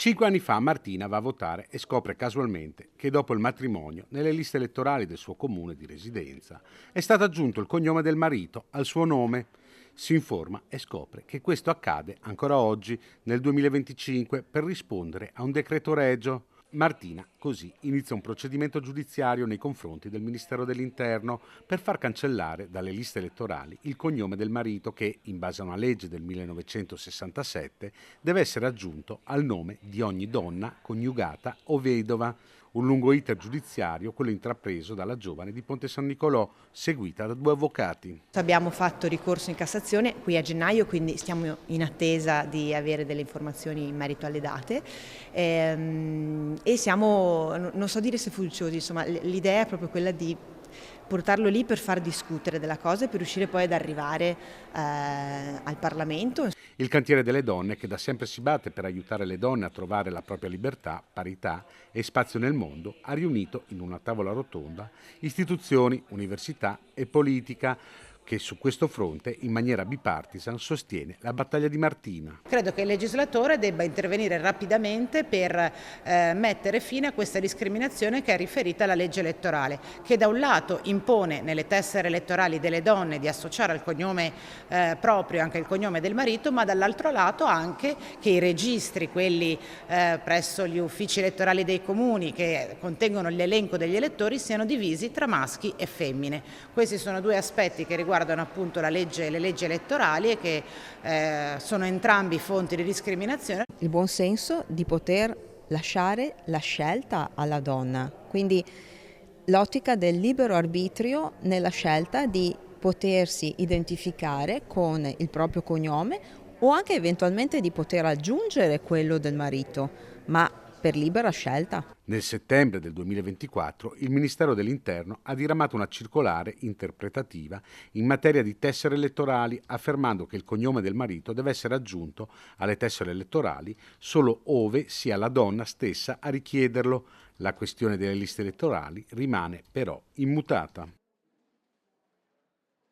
5 anni fa Martina va a votare e scopre casualmente che dopo il matrimonio, nelle liste elettorali del suo comune di residenza, è stato aggiunto il cognome del marito al suo nome. Si informa e scopre che questo accade ancora oggi, nel 2025, per rispondere a un decreto regio. Martina così inizia un procedimento giudiziario nei confronti del Ministero dell'Interno per far cancellare dalle liste elettorali il cognome del marito che, in base a una legge del 1967, deve essere aggiunto al nome di ogni donna coniugata o vedova. Un lungo iter giudiziario, quello intrapreso dalla giovane di Ponte San Nicolò, seguita da 2 avvocati. Abbiamo fatto ricorso in Cassazione qui a gennaio, quindi stiamo in attesa di avere delle informazioni in merito alle date e siamo, non so dire se fiduciosi, insomma l'idea è proprio quella di portarlo lì per far discutere della cosa e per riuscire poi ad arrivare al Parlamento. Il cantiere delle donne, che da sempre si batte per aiutare le donne a trovare la propria libertà, parità e spazio nel mondo, ha riunito in una tavola rotonda istituzioni, università e politica, che su questo fronte, in maniera bipartisan, sostiene la battaglia di Martina. Credo che il legislatore debba intervenire rapidamente per mettere fine a questa discriminazione che è riferita alla legge elettorale, che da un lato impone nelle tessere elettorali delle donne di associare al cognome proprio anche il cognome del marito, ma dall'altro lato anche che i registri, quelli presso gli uffici elettorali dei comuni che contengono l'elenco degli elettori, siano divisi tra maschi e femmine. Questi sono due aspetti che riguardano appunto le leggi elettorali e che sono entrambi fonti di discriminazione. Il buon senso di poter lasciare la scelta alla donna, quindi l'ottica del libero arbitrio nella scelta di potersi identificare con il proprio cognome o anche eventualmente di poter aggiungere quello del marito, ma per libera scelta. Nel settembre del 2024 il Ministero dell'Interno ha diramato una circolare interpretativa in materia di tessere elettorali, affermando che il cognome del marito deve essere aggiunto alle tessere elettorali solo ove sia la donna stessa a richiederlo. La questione delle liste elettorali rimane però immutata.